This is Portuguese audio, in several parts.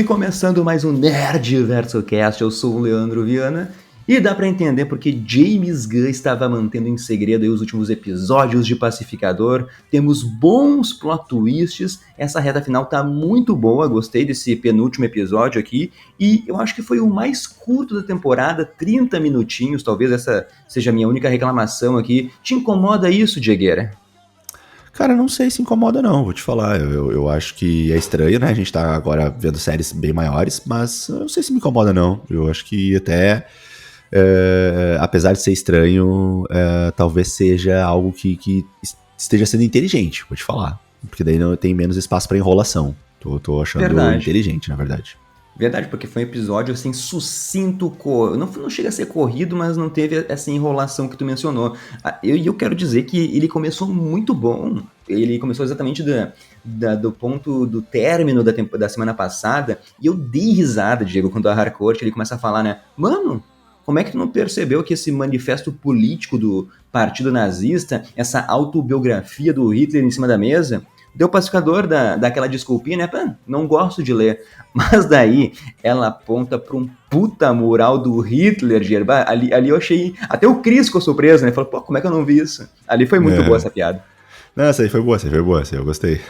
E começando mais um Nerd Verso Cast, eu sou o Leandro Viana. E dá pra entender porque James Gunn estava mantendo em segredo aí os últimos episódios de Pacificador. Temos bons plot twists, essa reta final tá muito boa, gostei desse penúltimo episódio aqui. E eu acho que foi o mais curto da temporada, 30 minutinhos, talvez essa seja a minha única reclamação aqui. Te incomoda isso, Diegueira? Cara, não sei se incomoda não, vou te falar, eu acho que é estranho, né, a gente tá agora vendo séries bem maiores, mas eu não sei se me incomoda não, eu acho que até, apesar de ser estranho, talvez seja algo que esteja sendo inteligente, vou te falar, porque daí não tem menos espaço pra enrolação, tô achando Verdade. inteligente, na verdade. Verdade, porque foi um episódio assim sucinto, não chega a ser corrido, mas não teve essa enrolação que tu mencionou. Eu quero dizer que ele começou muito bom. Ele começou exatamente do ponto do término da semana passada, e eu dei risada, Diego, quando a Harcourt ele começa a falar, né? Mano, como é que tu não percebeu que esse manifesto político do partido nazista, essa autobiografia do Hitler em cima da mesa, deu pacificador daquela desculpinha, né? Pô, não gosto de ler. Mas daí ela aponta para um puta mural do Hitler, Gerba. Ali eu achei. Até o Chris ficou surpreso, né? Falou, pô, como é que eu não vi isso? Ali foi muito boa essa piada. Não, essa aí foi boa, eu gostei.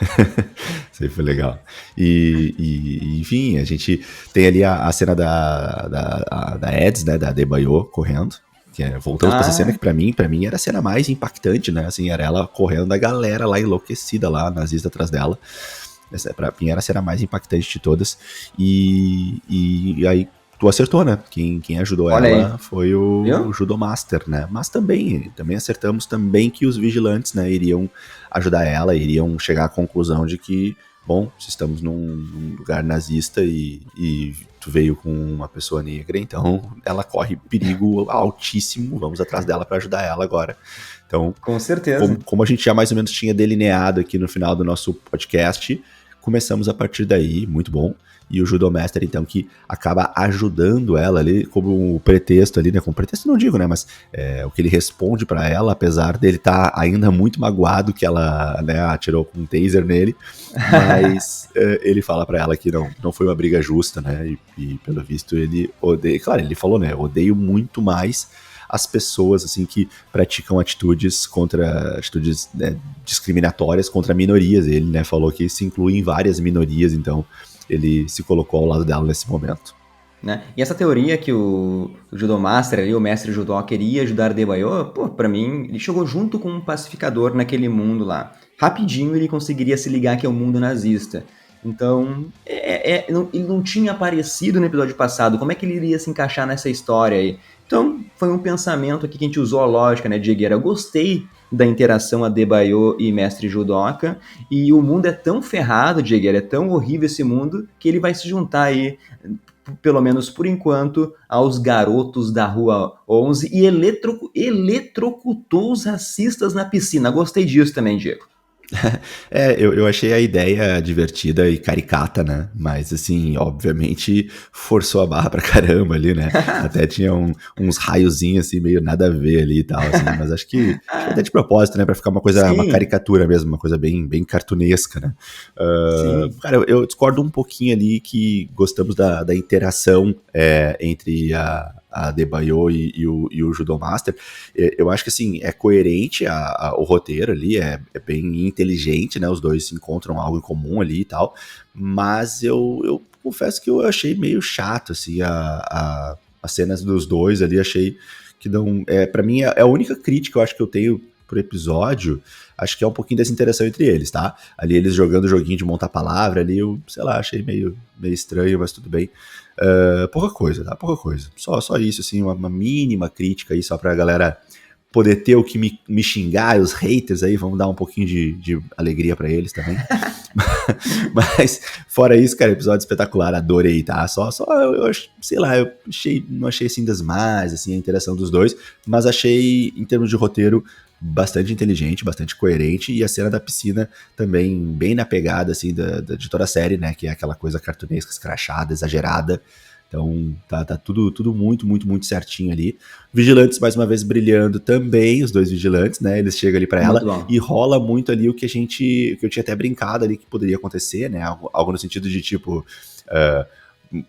Isso aí foi legal. Enfim, a gente tem ali a cena da Eds, né, da Adebayo correndo. Voltamos pra essa cena que pra mim era a cena mais impactante, né? Assim, era ela correndo, a galera lá enlouquecida lá, nazista atrás dela. Essa, pra mim era a cena mais impactante de todas. E aí tu acertou, né? Quem ajudou Olha ela aí. foi o Viu? Judomaster, né? Mas também acertamos também que os vigilantes, né, iriam ajudar ela, iriam chegar à conclusão de que, bom, se estamos num lugar nazista e tu veio com uma pessoa negra, então ela corre perigo altíssimo, vamos atrás dela para ajudar ela agora. Então, Com certeza. como a gente já mais ou menos tinha delineado aqui no final do nosso podcast, começamos a partir daí, muito bom. E o Judomaster, então, que acaba ajudando ela ali, como pretexto ali, né? Como pretexto não digo, né? Mas o que ele responde pra ela, apesar dele estar ainda muito magoado que ela, né, atirou com um taser nele, mas ele fala pra ela que não foi uma briga justa, né? E pelo visto ele odeia. Claro, ele falou, né? Odeio muito mais as pessoas assim que praticam atitudes né, discriminatórias contra minorias. Ele, né, falou que se inclui em várias minorias, então ele se colocou ao lado dela nesse momento. Né? E essa teoria que o Judomaster ali, o mestre judô, queria ajudar Adebayo, pô, pra mim, ele chegou junto com um pacificador naquele mundo lá. Rapidinho ele conseguiria se ligar que é o mundo nazista. Então, ele não tinha aparecido no episódio passado. Como é que ele iria se encaixar nessa história aí? Então, foi um pensamento aqui que a gente usou a lógica, né, Diegueira? Eu gostei da interação Adebayo e mestre judoca, e o mundo é tão ferrado, Diegueira, é tão horrível esse mundo, que ele vai se juntar aí, pelo menos por enquanto, aos garotos da Rua 11 e eletrocutou os racistas na piscina. Gostei disso também, Diego. Eu achei a ideia divertida e caricata, né? Mas, assim, obviamente forçou a barra pra caramba ali, né? Até tinha uns raiozinhos, assim, meio nada a ver ali e tal, assim. Mas acho que até de propósito, né? Pra ficar uma coisa, uma caricatura mesmo, uma coisa bem, bem cartunesca, né? Cara, eu discordo um pouquinho ali que gostamos da interação entre a Adebayo e o Judomaster. Eu acho que assim, é coerente o roteiro ali, é bem inteligente, né? Os dois encontram algo em comum ali e tal, mas eu confesso que eu achei meio chato, assim, as cenas dos dois ali, achei que não... pra mim, é a única crítica eu acho que eu tenho pro episódio, acho que é um pouquinho dessa interação entre eles, tá? Ali eles jogando o joguinho de montar palavra ali, eu, sei lá, achei meio estranho, mas tudo bem. Pouca coisa, tá? Pouca coisa. Só isso, assim, uma mínima crítica aí, só pra galera poder ter o que me xingar, os haters aí, vamos dar um pouquinho de alegria pra eles também. Mas, fora isso, cara, episódio espetacular, adorei, tá? Eu sei lá, não achei assim das mais, assim, a interação dos dois, mas achei, em termos de roteiro, bastante inteligente, bastante coerente, e a cena da piscina também bem na pegada, assim, de toda a série, né, que é aquela coisa cartunesca, escrachada, exagerada. Então tá tudo muito, muito, muito certinho ali. Vigilantes, mais uma vez, brilhando também, os dois vigilantes, né? Eles chegam ali pra ela e rola muito ali o que eu tinha até brincado ali que poderia acontecer, né? Algo no sentido de tipo,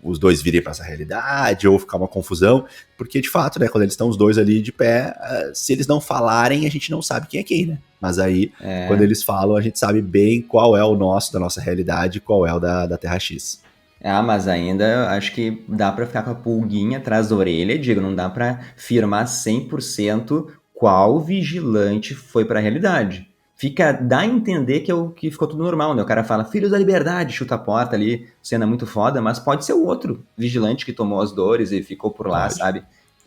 os dois virem para essa realidade ou ficar uma confusão, porque de fato, né, quando eles estão os dois ali de pé, se eles não falarem, a gente não sabe quem é quem, né? Mas aí, quando eles falam, a gente sabe bem qual é o nosso, da nossa realidade, e qual é o da Terra X. Mas ainda acho que dá pra ficar com a pulguinha atrás da orelha, digo, não dá pra afirmar 100% qual vigilante foi pra realidade. Dá a entender que ficou tudo normal, né? O cara fala, filhos da liberdade, chuta a porta ali, cena muito foda, mas pode ser o outro vigilante que tomou as dores e ficou por lá, Pode. sabe?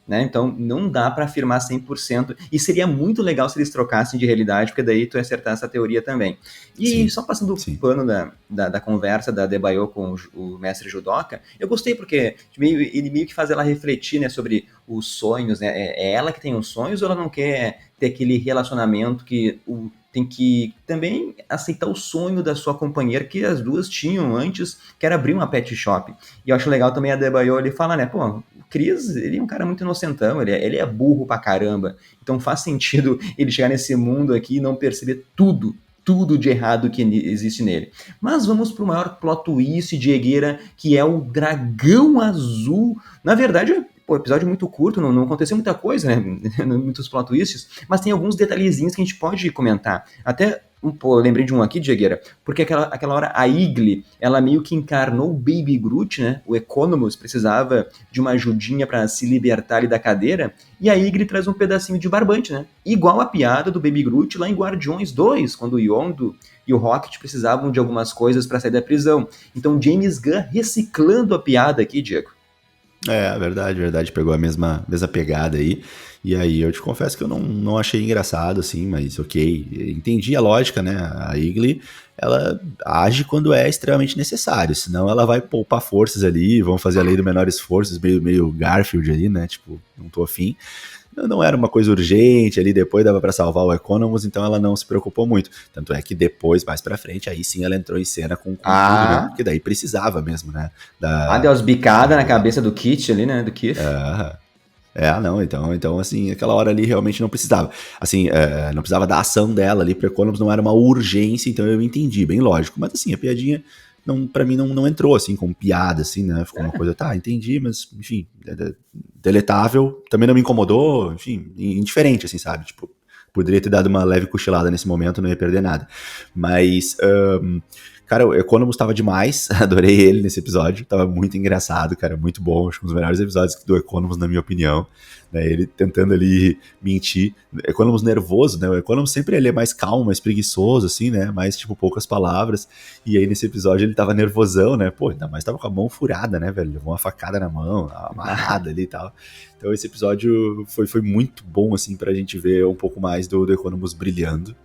Né? Então não dá pra afirmar 100%. E seria muito legal se eles trocassem de realidade, porque daí tu ia acertar essa teoria também. E Sim, só passando o sim. pano da conversa da Adebayo com o mestre judoca, eu gostei porque ele meio que faz ela refletir, né, sobre os sonhos, né? É ela que tem os sonhos ou ela não quer ter aquele relacionamento que tem que também aceitar o sonho da sua companheira, que as duas tinham antes, que era abrir uma pet shop. E eu acho legal também a Adebayo, ele fala, né, pô, o Chris, ele é um cara muito inocentão, ele é burro pra caramba, então faz sentido ele chegar nesse mundo aqui e não perceber tudo de errado que existe nele. Mas vamos pro maior plot twist de Egueira, que é o Dragão Azul. Na verdade, pô, episódio muito curto, não aconteceu muita coisa, né? Muitos plot twists, mas tem alguns detalhezinhos que a gente pode comentar. Até, pô, eu lembrei de um aqui, Diegueira, porque aquela hora a Igli, ela meio que encarnou o Baby Groot, né? O Economus precisava de uma ajudinha para se libertar ali da cadeira, e a Igli traz um pedacinho de barbante, né? Igual a piada do Baby Groot lá em Guardiões 2, quando o Yondo e o Rocket precisavam de algumas coisas para sair da prisão. Então, James Gunn reciclando a piada aqui, Diego. Verdade, pegou a mesma pegada aí. E aí eu te confesso que eu não achei engraçado, assim, mas ok. Entendi a lógica, né? A Igli, ela age quando é extremamente necessário, senão ela vai poupar forças ali, vão fazer a lei do menor esforço, meio Garfield ali, né? Tipo, não tô afim. Não era uma coisa urgente ali, depois dava para salvar o Economus, então ela não se preocupou muito. Tanto é que depois, mais pra frente, aí sim ela entrou em cena com tudo, né? Porque daí precisava mesmo, né? Deu as bicadas na Do, cabeça do Kit ali, né? Do Keith. não, então, assim, aquela hora ali realmente não precisava. Assim, não precisava da ação dela ali pro Economus, não era uma urgência, então eu entendi, bem lógico. Mas assim, a piadinha, pra mim, não entrou, assim, como piada, assim, né? Ficou uma coisa, tá, entendi, mas, enfim, deletável, também não me incomodou, enfim, indiferente, assim, sabe? Tipo, poderia ter dado uma leve cochilada nesse momento, não ia perder nada. Mas, cara, o Economus tava demais, adorei ele nesse episódio, tava muito engraçado, cara, muito bom, acho que um dos melhores episódios do Economus, na minha opinião, né, ele tentando ali mentir, Economus nervoso, né, o Economus sempre ele é mais calmo, mais preguiçoso, assim, né, mais, tipo, poucas palavras, e aí nesse episódio ele tava nervosão, né, pô, ainda mais tava com a mão furada, né, velho, levou uma facada na mão, amarrada ali e tal, então esse episódio foi muito bom, assim, pra gente ver um pouco mais do Economus brilhando.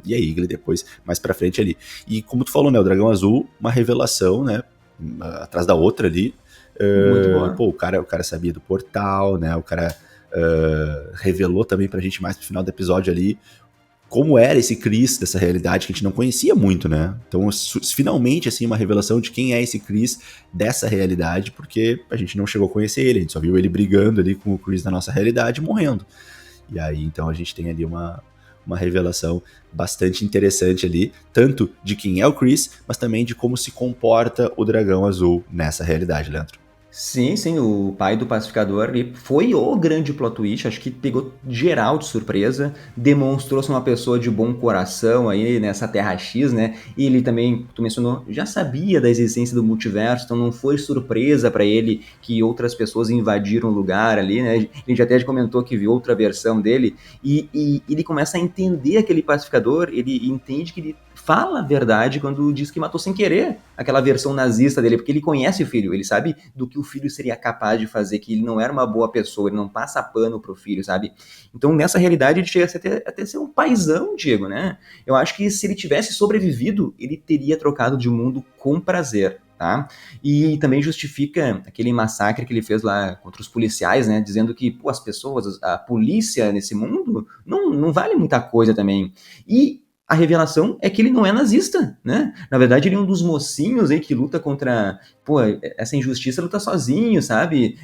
E a Igli depois, mais pra frente ali. E como tu falou, né, o Dragão Azul, uma revelação, né, atrás da outra ali. Muito boa. Pô, o cara sabia do portal, né, o cara revelou também pra gente mais pro final do episódio ali como era esse Chris dessa realidade que a gente não conhecia muito, né? Então, finalmente, assim, uma revelação de quem é esse Chris dessa realidade, porque a gente não chegou a conhecer ele, a gente só viu ele brigando ali com o Chris da nossa realidade e morrendo. E aí, então, a gente tem ali uma revelação bastante interessante ali, tanto de quem é o Chris, mas também de como se comporta o Dragão Azul nessa realidade, Leandro. Sim, o pai do pacificador ali foi o grande plot twist, acho que pegou geral de surpresa, demonstrou-se uma pessoa de bom coração aí nessa Terra X, né? E ele também, tu mencionou, já sabia da existência do multiverso, então não foi surpresa para ele que outras pessoas invadiram o lugar ali, né? A gente até comentou que viu outra versão dele, e ele começa a entender aquele pacificador, ele entende que ele fala a verdade quando diz que matou sem querer aquela versão nazista dele, porque ele conhece o filho, ele sabe do que o filho seria capaz de fazer, que ele não era uma boa pessoa, ele não passa pano pro filho, sabe? Então, nessa realidade, ele chega até ser um paizão, Diego, né? Eu acho que se ele tivesse sobrevivido, ele teria trocado de mundo com prazer, tá? E também justifica aquele massacre que ele fez lá contra os policiais, né? Dizendo que, pô, as pessoas, a polícia nesse mundo não vale muita coisa também. E a revelação é que ele não é nazista, né? Na verdade, ele é um dos mocinhos aí que luta contra, pô, essa injustiça, luta sozinho, sabe?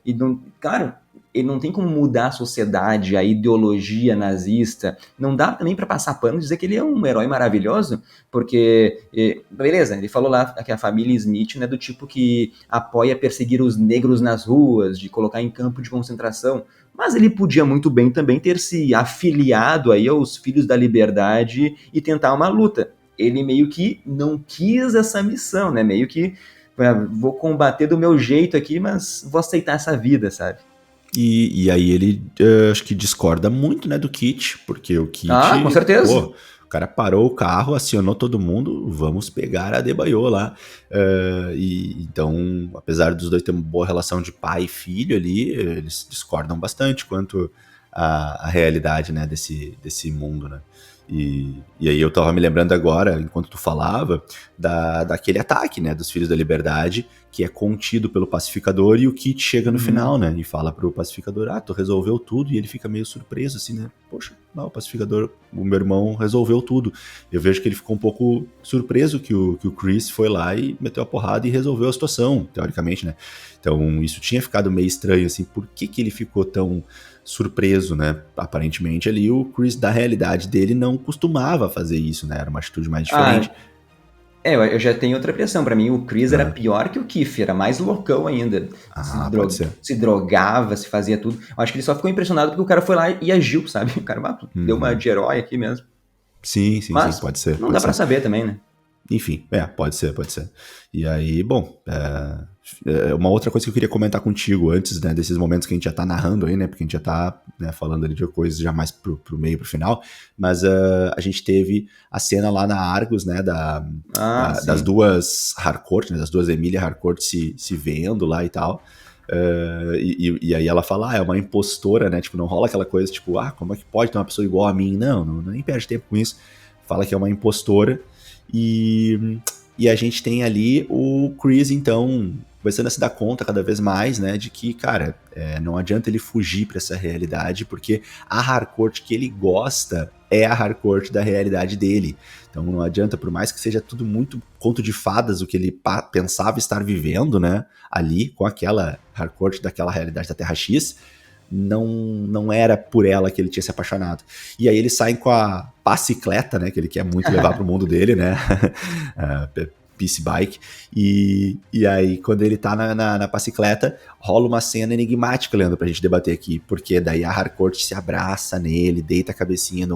E não, claro, ele não tem como mudar a sociedade, a ideologia nazista. Não dá também para passar pano e dizer que ele é um herói maravilhoso, porque, beleza, ele falou lá que a família Smith não é do tipo que apoia perseguir os negros nas ruas, de colocar em campo de concentração, mas ele podia muito bem também ter se afiliado aí aos Filhos da Liberdade e tentar uma luta. Ele meio que não quis essa missão, né? Meio que vou combater do meu jeito aqui, mas vou aceitar essa vida, sabe? E aí ele, acho que discorda muito, né, do Kit, porque o Kit, Com certeza. pô, o cara parou o carro, acionou todo mundo, vamos pegar a Adebayo lá. Então, apesar dos dois terem uma boa relação de pai e filho ali, eles discordam bastante quanto à realidade, né, desse mundo, né. E aí eu tava me lembrando agora, enquanto tu falava, daquele ataque, né, dos Filhos da Liberdade, que é contido pelo pacificador, e o Kit chega no final, né, e fala pro pacificador, tu resolveu tudo, e ele fica meio surpreso, assim, né, poxa, não, o pacificador, o meu irmão resolveu tudo. Eu vejo que ele ficou um pouco surpreso que o Chris foi lá e meteu a porrada e resolveu a situação, teoricamente, né. Então isso tinha ficado meio estranho, assim, por que ele ficou tão surpreso, né? Aparentemente ali o Chris, da realidade dele, não costumava fazer isso, né? Era uma atitude mais diferente. Eu já tenho outra impressão. Pra mim, o Chris era pior que o Keith, era mais loucão ainda. Pode ser. Se drogava, se fazia tudo. Eu acho que ele só ficou impressionado porque o cara foi lá e agiu, sabe? O cara deu uma de herói aqui mesmo. Sim, pode ser. Não dá pra saber também, né? Enfim, pode ser. E aí, bom, uma outra coisa que eu queria comentar contigo antes, né, desses momentos que a gente já tá narrando aí, né, porque a gente já tá, né, falando ali de coisas já mais pro meio, pro final, mas a gente teve a cena lá na Argos, né, das duas Harcourt, né, das duas Emilia Harcourt se vendo lá e tal. E aí ela fala, é uma impostora, né, tipo, não rola aquela coisa, tipo, como é que pode ter uma pessoa igual a mim? Não nem perde tempo com isso. Fala que é uma impostora. E a gente tem ali o Chris, então, começando a se dar conta cada vez mais, né, de que, cara, não adianta ele fugir para essa realidade, porque a Harcourt que ele gosta é a Harcourt da realidade dele. Então não adianta, por mais que seja tudo muito conto de fadas o que ele pensava estar vivendo, né, ali, com aquela Harcourt daquela realidade da Terra X, não era por ela que ele tinha se apaixonado. E aí eles saem com a bicicleta, né, que ele quer muito levar pro mundo dele, né, Peace Bike, e aí quando ele tá na bicicleta, rola uma cena enigmática, Leandro, pra gente debater aqui, porque daí a Harcourt se abraça nele, deita a cabecinha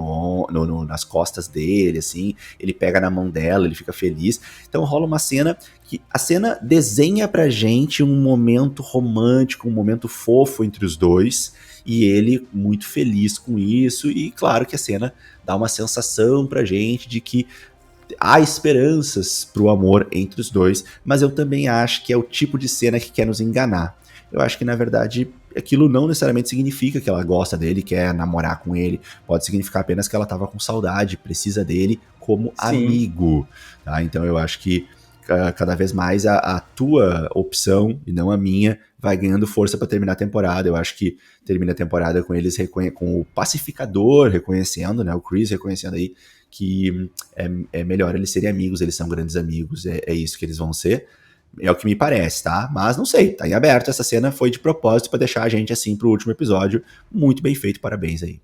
nas costas dele, assim, ele pega na mão dela, ele fica feliz, então rola uma cena que a cena desenha pra gente um momento romântico, um momento fofo entre os dois, e ele muito feliz com isso, e claro que a cena dá uma sensação pra gente de que há esperanças pro amor entre os dois, mas eu também acho que é o tipo de cena que quer nos enganar. Eu acho que, na verdade, aquilo não necessariamente significa que ela gosta dele, quer namorar com ele. Pode significar apenas que ela tava com saudade, precisa dele como amigo. Tá? Então eu acho que cada vez mais a tua opção, e não a minha, vai ganhando força para terminar a temporada. Eu acho que termina a temporada com eles, com o pacificador reconhecendo, né, o Chris reconhecendo aí que é melhor eles serem amigos, eles são grandes amigos, é isso que eles vão ser. É o que me parece, tá? Mas não sei, tá em aberto. Essa cena foi de propósito pra deixar a gente assim pro último episódio. Muito bem feito, parabéns aí.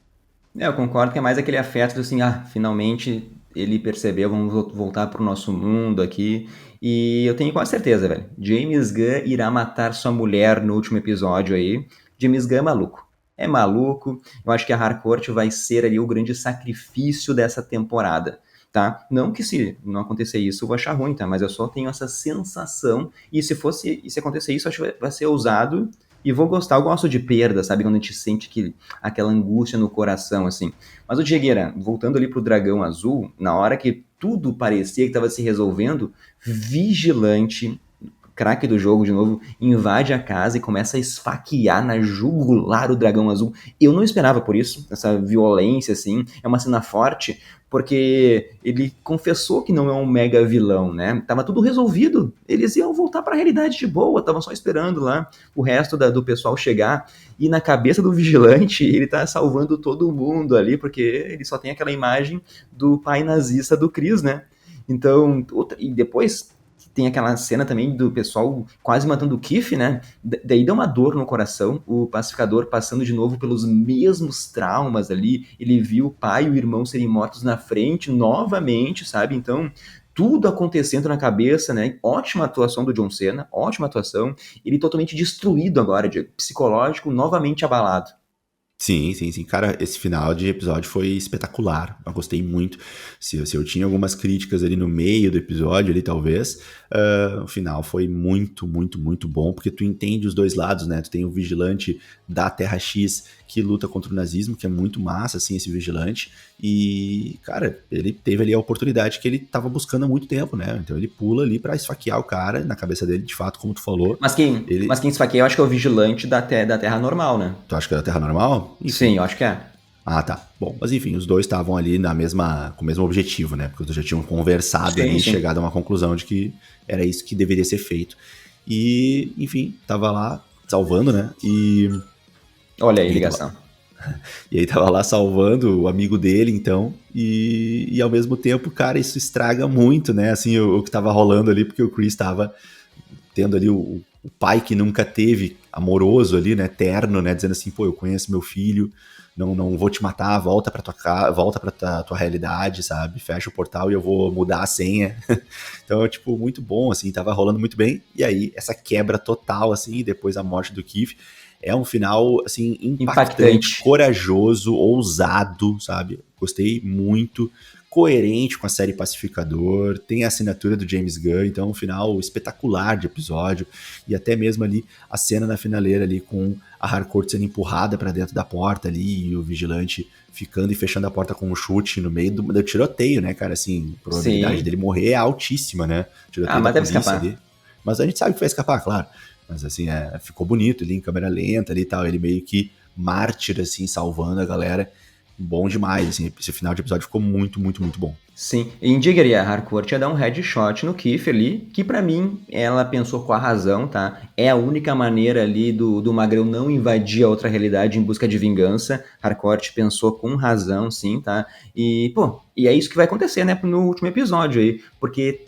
Eu concordo que é mais aquele afeto de assim, finalmente ele percebeu, vamos voltar pro nosso mundo aqui. E eu tenho quase certeza, velho. James Gunn irá matar sua mulher no último episódio aí. James Gunn é maluco. É maluco. Eu acho que a Harcourt vai ser ali o grande sacrifício dessa temporada. Tá? Não que se não acontecer isso eu vou achar ruim, tá? Mas eu só tenho essa sensação, e se acontecer isso, acho que vai ser ousado e vou gostar. Eu gosto de perda, sabe? Quando a gente sente aquela angústia no coração, assim. Mas o Diegueira, voltando ali pro Dragão Azul, na hora que tudo parecia que estava se resolvendo, Vigilante, craque do jogo de novo, invade a casa e começa a esfaquear na jugular o Dragão Azul. Eu não esperava por isso, essa violência, assim. É uma cena forte, porque ele confessou que não é um mega vilão, né? Tava tudo resolvido. Eles iam voltar pra realidade de boa, estavam só esperando lá o resto do pessoal chegar. E na cabeça do Vigilante, ele tá salvando todo mundo ali, porque ele só tem aquela imagem do pai nazista do Chris, né? Então, e depois tem aquela cena também do pessoal quase matando o Keith, né? Daí dá uma dor no coração, o pacificador passando de novo pelos mesmos traumas ali, ele viu o pai e o irmão serem mortos na frente novamente, sabe? Então, tudo acontecendo na cabeça, né? Ótima atuação do John Cena, ótima atuação. Ele totalmente destruído agora, Diego, psicológico, novamente abalado. Sim, sim, sim. Cara, esse final de episódio foi espetacular. Eu gostei muito. Se eu tinha algumas críticas ali no meio do episódio, ali talvez, o final foi muito, muito, muito bom, porque tu entende os dois lados, né? Tu tem o vigilante da Terra X que luta contra o nazismo, que é muito massa, assim, esse vigilante. E, cara, ele teve ali a oportunidade que ele tava buscando há muito tempo, né? Então ele pula ali pra esfaquear o cara na cabeça dele, de fato, como tu falou. Mas quem esfaqueia eu acho que é o vigilante da Terra normal, né? Tu acha que é da Terra normal? Sim, Enfim. eu acho que é. Ah, tá. Bom, mas enfim, os dois estavam ali com o mesmo objetivo, né? Porque eles já tinham conversado Sim, ali e sim. chegado a uma conclusão de que era isso que deveria ser feito. E, enfim, tava lá salvando, né? Olha aí, E aí tava, ligação. e aí tava lá salvando o amigo dele, então. E ao mesmo tempo, cara, isso estraga muito, né? Assim, o que tava rolando ali, porque o Chris tava tendo ali o pai que nunca teve, amoroso ali, né, terno, né, dizendo assim, pô, eu conheço meu filho, não vou te matar, volta pra tua casa, volta pra tua realidade, sabe, fecha o portal e eu vou mudar a senha. Então, tipo, muito bom, assim, tava rolando muito bem, e aí, essa quebra total, assim, e depois a morte do Keith, é um final, assim, impactante, Impactante. corajoso, ousado, sabe, gostei muito, coerente com a série Pacificador, tem a assinatura do James Gunn, então um final espetacular de episódio, e até mesmo ali a cena na finaleira ali com a Harcourt sendo empurrada para dentro da porta ali e o vigilante ficando e fechando a porta com um chute no meio do tiroteio, né, cara, assim, a probabilidade Sim. dele morrer é altíssima, né, Ah, tiroteio da mas deve polícia ali, escapar. mas a gente sabe que vai escapar, claro, mas assim, ficou bonito ali em câmera lenta ali e tal, ele meio que mártir, assim, salvando a galera, bom demais, assim, esse final de episódio ficou muito, muito, muito bom. Sim. E indicaria, a Harcourt ia dar um headshot no Keith ali, que pra mim, ela pensou com a razão, tá? É a única maneira ali do Magrão não invadir a outra realidade em busca de vingança. Harcourt pensou com razão, sim, tá? E, pô, e é isso que vai acontecer, né, no último episódio aí, porque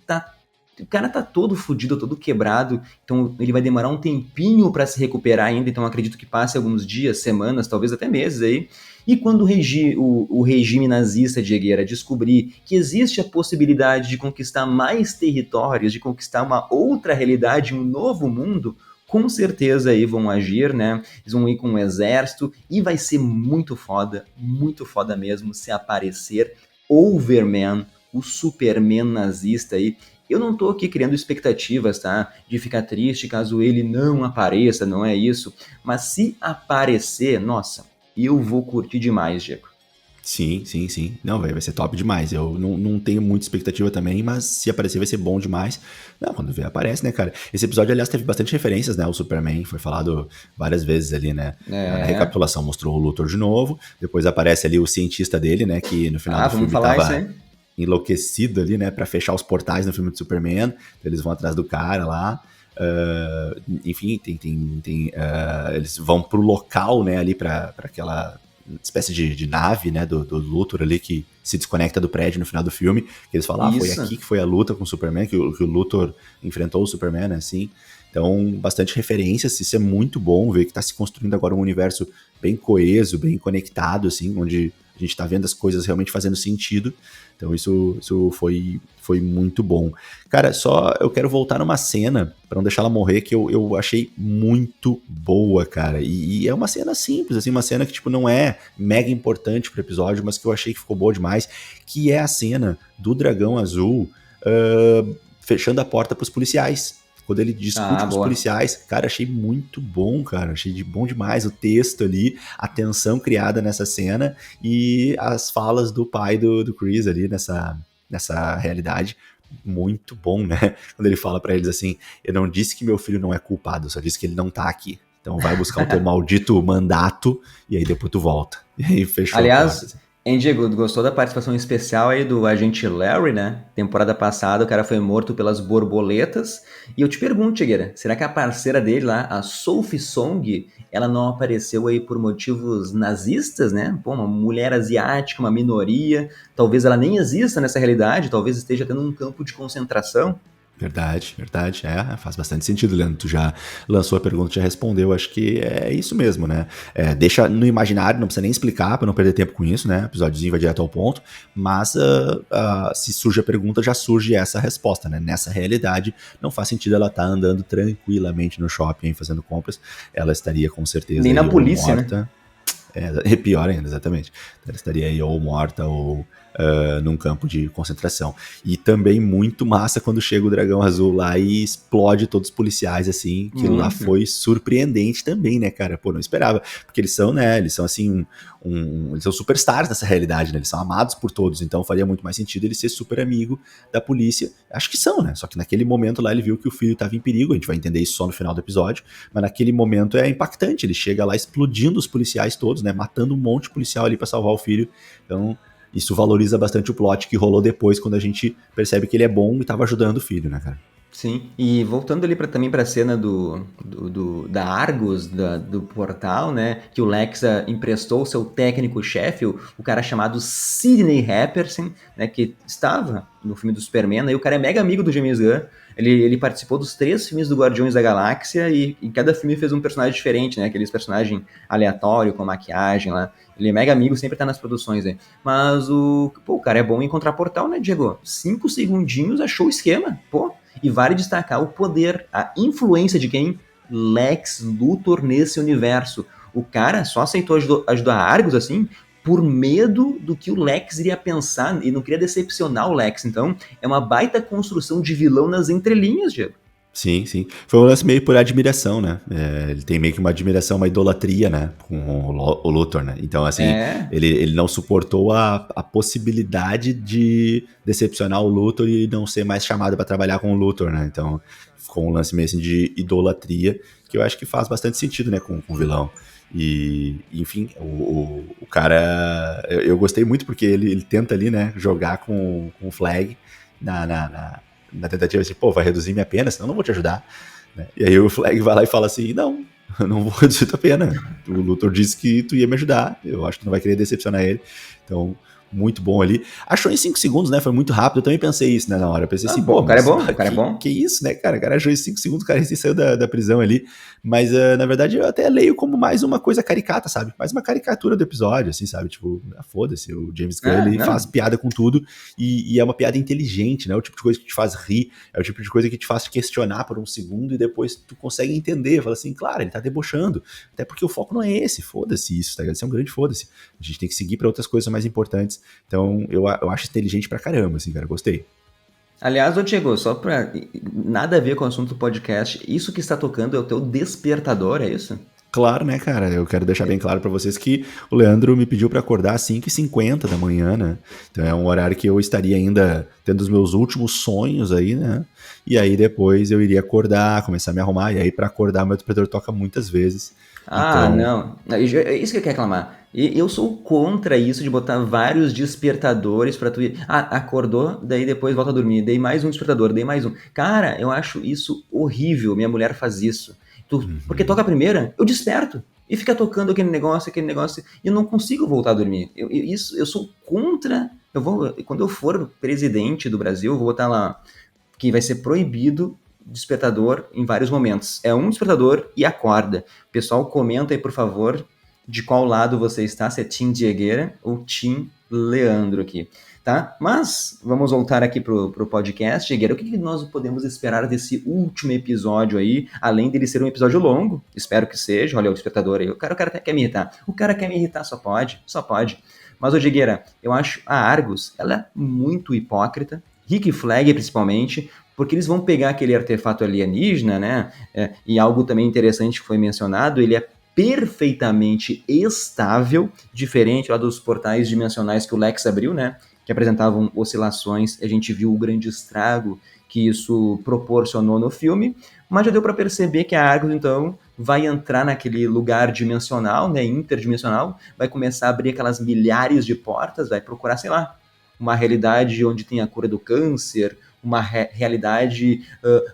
o cara tá todo fudido, todo quebrado, então ele vai demorar um tempinho pra se recuperar ainda, então acredito que passe alguns dias, semanas, talvez até meses aí. E quando o regime nazista de Higuera descobrir que existe a possibilidade de conquistar mais territórios, de conquistar uma outra realidade, um novo mundo, com certeza aí vão agir, né? Eles vão ir com um exército e vai ser muito foda mesmo se aparecer Overman, o Superman nazista aí. Eu não tô aqui criando expectativas, tá? De ficar triste caso ele não apareça, não é isso. Mas se aparecer, nossa, eu vou curtir demais, Diego. Sim, sim, sim. Não, vai ser top demais. Eu não tenho muita expectativa também, mas se aparecer vai ser bom demais. Não, quando vê, aparece, né, cara? Esse episódio, aliás, teve bastante referências, né? O Superman foi falado várias vezes ali, né? Na É. recapitulação mostrou o Luthor de novo. Depois aparece ali o cientista dele, né? Que no final Ah, do vamos filme falar isso tava aí? enlouquecido ali, né? Pra fechar os portais no filme do Superman. Então, eles vão atrás do cara lá. Enfim, eles vão pro local, né? Ali pra aquela espécie de nave, né, do Luthor ali, que se desconecta do prédio no final do filme, que eles falam, foi Isso. aqui que foi a luta com o Superman, que o Luthor enfrentou o Superman, né, assim. Então, bastante referências, isso é muito bom ver que tá se construindo agora um universo bem coeso, bem conectado, assim, onde a gente tá vendo as coisas realmente fazendo sentido. Então, isso foi muito bom. Cara, só eu quero voltar numa cena, pra não deixar ela morrer, que eu achei muito boa, cara. E é uma cena simples, assim, uma cena que, tipo, não é mega importante pro episódio, mas que eu achei que ficou boa demais, que é a cena do Dragão Azul fechando a porta pros policiais. Quando ele discute Ah, com os boa. policiais, cara, achei muito bom, cara. Achei bom demais o texto ali, a tensão criada nessa cena e as falas do pai do Chris ali nessa realidade. Muito bom, né? Quando ele fala pra eles assim: eu não disse que meu filho não é culpado, eu só disse que ele não tá aqui. Então vai buscar o teu maldito mandato e aí depois tu volta. E aí fechou a porta. Aliás, Assim. hein, Diego, gostou da participação especial aí do agente Larry, né? Temporada passada o cara foi morto pelas borboletas. E eu te pergunto, Tigueira, será que a parceira dele lá, a Sophie Song, ela não apareceu aí por motivos nazistas, né? Pô, uma mulher asiática, uma minoria. Talvez ela nem exista nessa realidade, talvez esteja tendo um campo de concentração. Verdade, verdade. Faz bastante sentido, Leandro. Tu já lançou a pergunta, já respondeu. Acho que é isso mesmo, né? Deixa no imaginário, não precisa nem explicar para não perder tempo com isso, né? O episódiozinho vai direto ao ponto. Mas se surge a pergunta, já surge essa resposta, né? Nessa realidade, não faz sentido ela estar andando tranquilamente no shopping, fazendo compras. Ela estaria com certeza Nem na aí ou polícia, né? morta. É pior ainda, exatamente. Ela estaria aí ou morta ou num campo de concentração. E também muito massa quando chega o dragão azul lá e explode todos os policiais, assim, que lá foi surpreendente também, né, cara? Pô, não esperava. Porque eles são, né, eles são assim, eles são superstars nessa realidade, né? Eles são amados por todos, então faria muito mais sentido ele ser super amigo da polícia. Acho que são, né? Só que naquele momento lá ele viu que o filho estava em perigo, a gente vai entender isso só no final do episódio, mas naquele momento é impactante, ele chega lá explodindo os policiais todos, né? Matando um monte de policial ali pra salvar o filho. Então, isso valoriza bastante o plot que rolou depois, quando a gente percebe que ele é bom e tava ajudando o filho, né, cara? Sim, e voltando ali também para a cena da Argus, do portal, né, que o Lex emprestou o seu técnico-chefe, o cara chamado Sidney Hepperson, né, que estava no filme do Superman, e o cara é mega amigo do James Gunn. Ele participou dos 3 filmes do Guardiões da Galáxia e em cada filme fez um personagem diferente, né, aqueles personagem aleatório, com maquiagem lá. Ele é mega amigo, sempre tá nas produções aí. Mas o cara é bom em encontrar portal, né, Diego? 5 segundinhos, achou o esquema, pô. E vale destacar o poder, a influência de quem? Lex Luthor nesse universo. O cara só aceitou ajudar a Argus, assim, por medo do que o Lex iria pensar e não queria decepcionar o Lex. Então, é uma baita construção de vilão nas entrelinhas, Diego. Sim, sim. Foi um lance meio por admiração, né? Ele tem meio que uma admiração, uma idolatria, né? Com o Luthor, né? Então, assim, ele não suportou a possibilidade de decepcionar o Luthor e não ser mais chamado para trabalhar com o Luthor, né? Então, ficou um lance meio assim de idolatria, que eu acho que faz bastante sentido, né? Com o vilão. E, enfim, o cara... Eu gostei muito porque ele tenta ali, né? Jogar com o Flag na tentativa assim, pô, vai reduzir minha pena, senão eu não vou te ajudar. Né? E aí o Flag vai lá e fala assim, não, eu não vou reduzir tua pena. O Luthor disse que tu ia me ajudar, eu acho que não vai querer decepcionar ele. Então, muito bom ali. Achou em 5 segundos, né? Foi muito rápido. Eu também pensei isso, né, na hora. Eu pensei assim, pô, o cara é bom, o cara é bom. Que isso, né, cara? O cara achou em 5 segundos, o cara recém saiu da prisão ali. Mas, na verdade, eu até leio como mais uma coisa caricata, sabe? Mais uma caricatura do episódio, assim, sabe? Tipo, foda-se, o James Gunn, ele faz piada com tudo e é uma piada inteligente, né? É o tipo de coisa que te faz rir, é o tipo de coisa que te faz questionar por um segundo e depois tu consegue entender. Fala assim, claro, ele tá debochando. Até porque o foco não é esse, foda-se isso, tá ligado? Isso é um grande foda-se. A gente tem que seguir pra outras coisas mais importantes. Então, eu acho inteligente pra caramba, assim, cara, gostei. Aliás, ô Diego, só pra nada a ver com o assunto do podcast, isso que está tocando é o teu despertador, é isso? Claro, né, cara? Eu quero deixar bem claro pra vocês que o Leandro me pediu pra acordar às 5h50 da manhã, né? Então é um horário que eu estaria ainda tendo os meus últimos sonhos aí, né? E aí depois eu iria acordar, começar a me arrumar, e aí pra acordar meu despertador toca muitas vezes. Ah, Então, não. É isso que eu quero reclamar. E eu sou contra isso de botar vários despertadores pra tu ir. Ah, acordou, daí depois volta a dormir. Dei mais um despertador, dei mais um. Cara, eu acho isso horrível. Minha mulher faz isso. Porque toca a primeira, eu desperto. E fica tocando aquele negócio, e eu não consigo voltar a dormir. Eu sou contra. Quando eu for presidente do Brasil, eu vou botar lá que vai ser proibido despertador em vários momentos. É um despertador e acorda. Pessoal, comenta aí, por favor, de qual lado você está, se é Team Diegueira ou Team Leandro aqui, tá? Mas vamos voltar aqui pro podcast. Diegueira, o que nós podemos esperar desse último episódio aí, além dele ser um episódio longo? Espero que seja. Olha o despertador aí. O cara até quer me irritar. O cara quer me irritar, só pode. Mas, ô Diegueira, eu acho a Argus, ela é muito hipócrita, Rick Flag principalmente, porque eles vão pegar aquele artefato alienígena, né? E algo também interessante que foi mencionado, ele é perfeitamente estável, diferente lá dos portais dimensionais que o Lex abriu, né? Que apresentavam oscilações, a gente viu o grande estrago que isso proporcionou no filme, mas já deu para perceber que a Argus, então, vai entrar naquele lugar dimensional, né, interdimensional, vai começar a abrir aquelas milhares de portas, vai procurar, sei lá, uma realidade onde tem a cura do câncer, uma realidade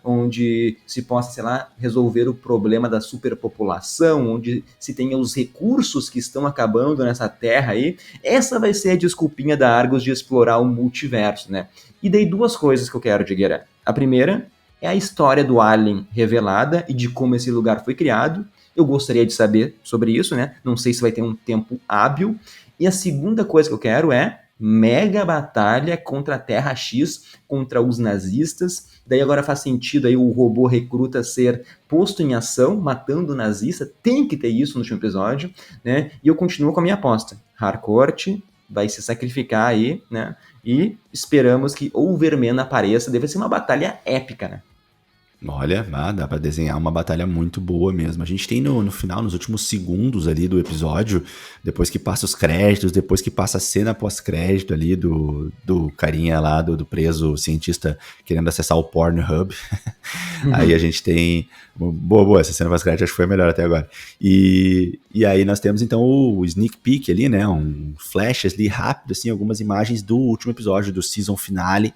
onde se possa, sei lá, resolver o problema da superpopulação, onde se tenha os recursos que estão acabando nessa terra aí. Essa vai ser a desculpinha da Argus de explorar o multiverso, né? E daí 2 coisas que eu quero, Digueira. A primeira é a história do Alien revelada e de como esse lugar foi criado. Eu gostaria de saber sobre isso, né? Não sei se vai ter um tempo hábil. E a segunda coisa que eu quero é mega batalha contra a Terra X, contra os nazistas. Daí agora faz sentido aí o robô recruta ser posto em ação, matando o nazista. Tem que ter isso no último episódio, né? E eu continuo com a minha aposta. Harcourt vai se sacrificar aí, né? E esperamos que Overman apareça. Deve ser uma batalha épica, né? Olha, dá pra desenhar uma batalha muito boa mesmo. A gente tem no final, nos últimos segundos ali do episódio, depois que passa os créditos, depois que passa a cena pós-crédito ali do carinha lá, do preso cientista querendo acessar o Pornhub. Aí a gente tem... Boa, essa cena pós-crédito acho que foi a melhor até agora. E aí nós temos então o sneak peek ali, né? Um flash ali rápido, assim, algumas imagens do último episódio, do season finale.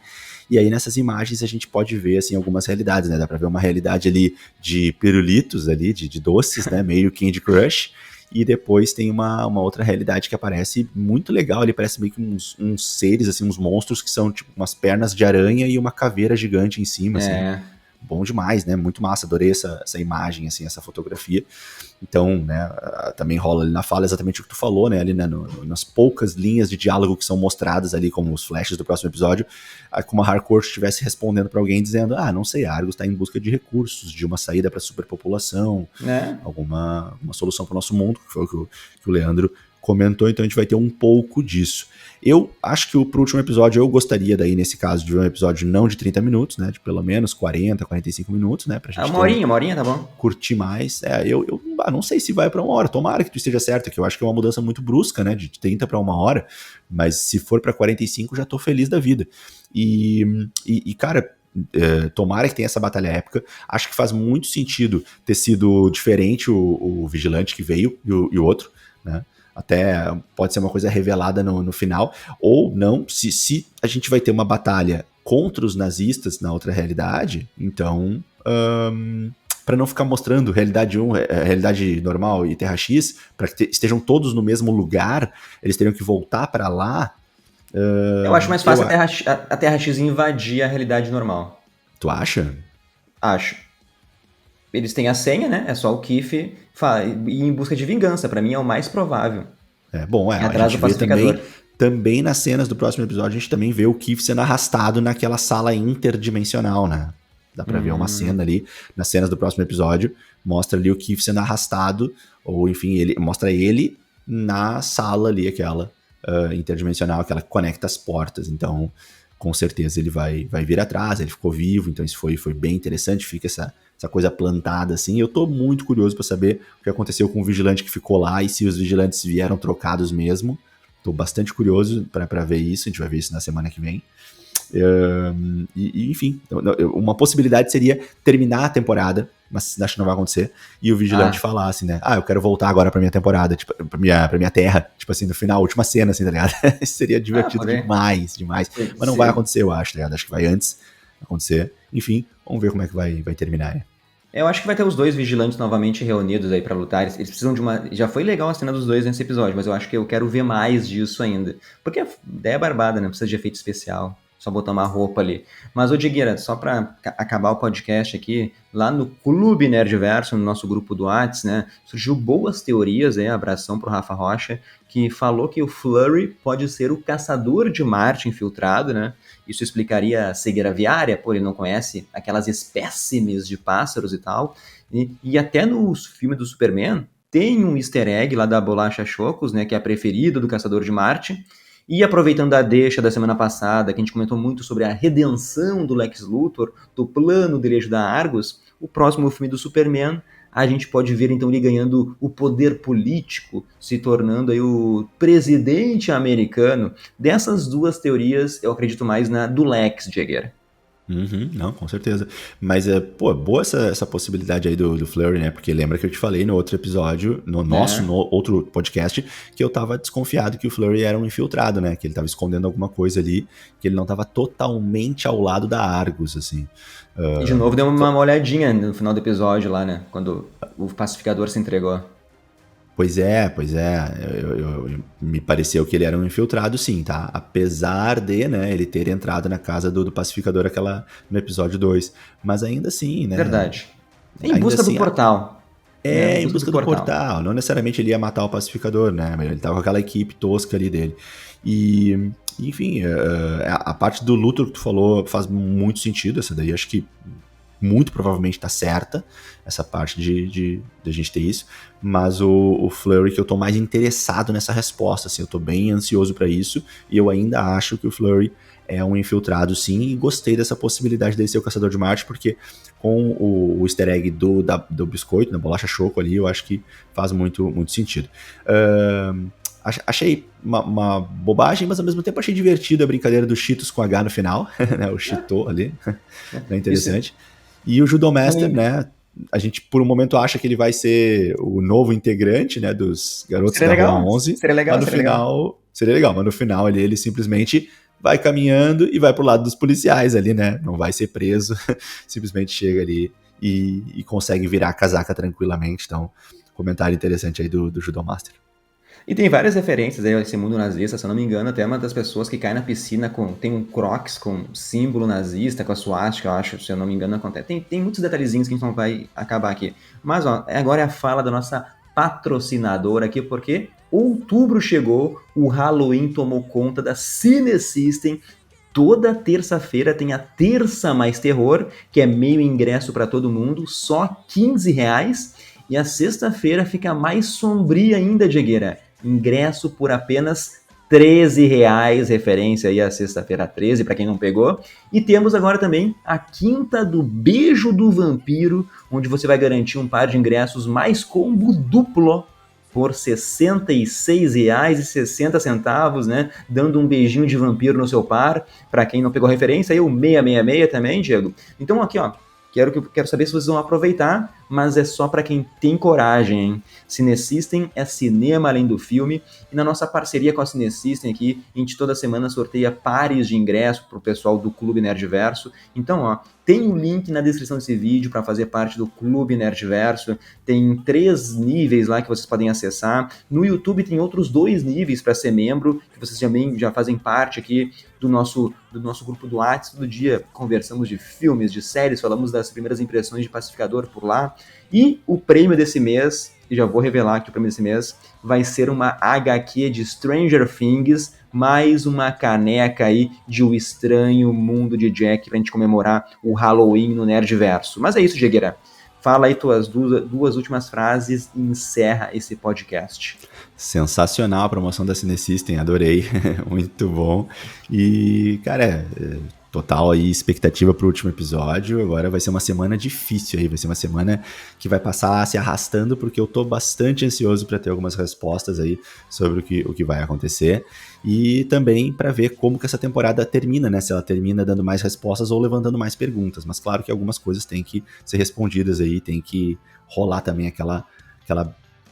E aí nessas imagens a gente pode ver assim algumas realidades, né? Dá pra ver uma realidade ali de pirulitos ali, de doces, né? Meio Candy Crush. E depois tem uma outra realidade que aparece muito legal, ele parece meio que uns seres, assim, uns monstros que são tipo umas pernas de aranha e uma caveira gigante em cima, assim. Bom demais, né? Muito massa, adorei essa imagem, assim, essa fotografia. Então, né, também rola ali na fala exatamente o que tu falou, né, ali, né, nas poucas linhas de diálogo que são mostradas ali, como os flashes do próximo episódio, como a Harcourt estivesse respondendo para alguém dizendo, não sei, a Argus está em busca de recursos, de uma saída para a superpopulação, alguma solução para o nosso mundo, que foi o que o Leandro comentou, então a gente vai ter um pouco disso. Eu acho que pro último episódio eu gostaria daí, nesse caso, de ver um episódio não de 30 minutos, né, de pelo menos 40, 45 minutos, né, pra gente uma horinha, tá bom. Curtir mais. Eu não sei se vai pra 1 hora, tomara que tu esteja certo, que eu acho que é uma mudança muito brusca, né, de 30 pra 1 hora, mas se for pra 45 já tô feliz da vida. E cara, tomara que tenha essa batalha épica. Acho que faz muito sentido ter sido diferente o vigilante que veio e o outro, né? Até pode ser uma coisa revelada no final, ou não, se a gente vai ter uma batalha contra os nazistas na outra realidade, então, para não ficar mostrando realidade 1, realidade normal e Terra X, para que estejam todos no mesmo lugar, eles teriam que voltar para lá. Eu acho mais fácil a Terra X invadir a realidade normal. Tu acha? Acho. Eles têm a senha, né? É só o Keith ir em busca de vingança. Pra mim é o mais provável. A gente vê também nas cenas do próximo episódio, a gente também vê o Keith sendo arrastado naquela sala interdimensional, né? Dá pra ver uma cena ali, nas cenas do próximo episódio, mostra ali o Keith sendo arrastado, ou enfim, mostra ele na sala ali, aquela interdimensional, aquela que conecta as portas. Então, com certeza ele vai vir atrás, ele ficou vivo, então isso foi bem interessante, fica essa coisa plantada assim. Eu tô muito curioso para saber o que aconteceu com o vigilante que ficou lá e se os vigilantes vieram trocados mesmo. Tô bastante curioso para ver isso, a gente vai ver isso na semana que vem. Enfim, uma possibilidade seria terminar a temporada, mas acho que não vai acontecer, e o vigilante falar assim, né, eu quero voltar agora pra minha temporada, tipo, pra minha terra, tipo assim, no final, última cena, assim, tá ligado? Seria divertido demais, mas não vai acontecer, eu acho, tá ligado? Acho que vai antes acontecer. Enfim, vamos ver como é que vai terminar, né? Eu acho que vai ter os dois vigilantes novamente reunidos aí pra lutar. Eles precisam de uma... Já foi legal a cena dos dois nesse episódio, mas eu acho que eu quero ver mais disso ainda. Porque a ideia é barbada, né? Precisa de efeito especial. Só botar uma roupa ali. Mas, ô Digueira, só pra acabar o podcast aqui, lá no Clube Nerdverso, no nosso grupo do Whats, né? Surgiu boas teorias aí, abração pro Rafa Rocha, que falou que o Flurry pode ser o caçador de Marte infiltrado, né? Isso explicaria a cegueira aviária, por ele não conhece aquelas espécimes de pássaros e tal. E até nos filmes do Superman, tem um easter egg lá da bolacha Chocos, né, que é a preferida do Caçador de Marte. E aproveitando a deixa da semana passada, que a gente comentou muito sobre a redenção do Lex Luthor, do plano dele ajudar a Argus, o próximo filme do Superman, a gente pode ver então ele ganhando o poder político, se tornando aí o presidente americano. Dessas duas teorias, eu acredito mais na do Lex, Jagger. Não, com certeza. Mas, boa essa possibilidade aí do Flurry, né? Porque lembra que eu te falei no outro episódio, no outro podcast, que eu tava desconfiado que o Flurry era um infiltrado, né? Que ele tava escondendo alguma coisa ali, que ele não tava totalmente ao lado da Argus, assim. E de novo deu uma olhadinha no final do episódio lá, né? Quando o pacificador se entregou. Pois é. Me pareceu que ele era um infiltrado, sim, tá? Apesar de, né, ele ter entrado na casa do pacificador no episódio 2. Mas ainda assim, né? Verdade. Em Ainda busca do assim, portal. Né? Em em busca do busca do portal. portal. Não necessariamente ele ia matar o pacificador, né? Ele tava com aquela equipe tosca ali dele. E, enfim, a parte do Luthor que tu falou faz muito sentido. Essa daí acho que muito provavelmente tá certa, essa parte de a gente ter isso, mas o Fleury que eu tô mais interessado nessa resposta, assim, eu tô bem ansioso para isso, e eu ainda acho que o Fleury é um infiltrado, sim, e gostei dessa possibilidade dele ser o Caçador de Marte, porque com o easter egg do biscoito, da bolacha choco ali, eu acho que faz muito sentido. Achei uma bobagem, mas ao mesmo tempo achei divertido a brincadeira do Cheetos com H no final, né, o Cheeto ali, é interessante. E o Judomaster, né, a gente por um momento acha que ele vai ser o novo integrante, né, dos garotos Seria da Rua legal? 11, Seria legal? mas no Seria legal. final, seria legal, mas no final ele simplesmente vai caminhando e vai pro lado dos policiais ali, né, não vai ser preso, simplesmente chega ali e consegue virar a casaca tranquilamente, então, comentário interessante aí do Judomaster. E tem várias referências aí a esse mundo nazista, se eu não me engano, até uma das pessoas que cai na piscina tem um crocs com símbolo nazista, com a suástica, eu acho, se eu não me engano, acontece. Tem muitos detalhezinhos que a gente não vai acabar aqui. Mas, ó, agora é a fala da nossa patrocinadora aqui, porque outubro chegou, o Halloween tomou conta da Cine System. Toda terça-feira tem a Terça Mais Terror, que é meio ingresso para todo mundo, só R$15. E a sexta-feira fica mais sombria ainda, Diegueira. Ingresso por apenas R$13, referência aí à sexta-feira 13, para quem não pegou. E temos agora também a quinta do Beijo do Vampiro, onde você vai garantir um par de ingressos mais combo duplo por R$66,60, né? Dando um beijinho de vampiro no seu par. Para quem não pegou a referência, aí o 666 também, Diego. Então aqui, ó, quero saber se vocês vão aproveitar, mas é só para quem tem coragem, hein? Cine System é cinema além do filme, e na nossa parceria com a Cine System aqui, a gente toda semana sorteia pares de ingresso pro pessoal do Clube Nerdverso. Então, ó, tem um link na descrição desse vídeo para fazer parte do Clube Nerdverso. Tem 3 níveis lá que vocês podem acessar. No YouTube tem outros 2 níveis para ser membro, que vocês também já fazem parte aqui do nosso grupo do WhatsApp. Todo dia conversamos de filmes, de séries, falamos das primeiras impressões de Pacificador por lá. E o prêmio desse mês, e já vou revelar que o prêmio desse mês vai ser uma HQ de Stranger Things, mais uma caneca aí de O Estranho Mundo de Jack pra gente comemorar o Halloween no Nerdverso. Mas é isso, Diegueira. Fala aí tuas duas últimas frases e encerra esse podcast. Sensacional a promoção da Cine System, adorei, muito bom. E, cara, total aí expectativa pro último episódio. Agora vai ser uma semana difícil aí, vai ser uma semana que vai passar se arrastando, porque eu tô bastante ansioso para ter algumas respostas aí sobre o que vai acontecer. E também para ver como que essa temporada termina, né? Se ela termina dando mais respostas ou levantando mais perguntas. Mas claro que algumas coisas têm que ser respondidas aí, tem que rolar também aquela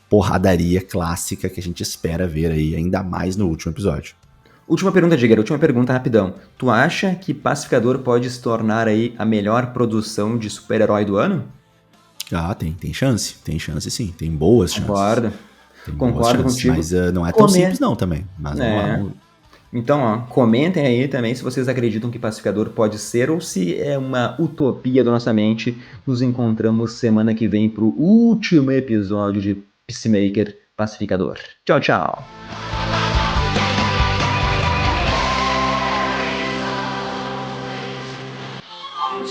porradaria clássica que a gente espera ver aí, ainda mais no último episódio. Última pergunta, Digger, última pergunta rapidão. Tu acha que Pacificador pode se tornar aí a melhor produção de super-herói do ano? Ah, tem chance sim, tem boas chances. Concordo contigo. Mas não é tão simples não também. Mas vamos lá. Então, ó, comentem aí também se vocês acreditam que Pacificador pode ser ou se é uma utopia da nossa mente. Nos encontramos semana que vem pro último episódio de Peacemaker Pacificador. Tchau, tchau!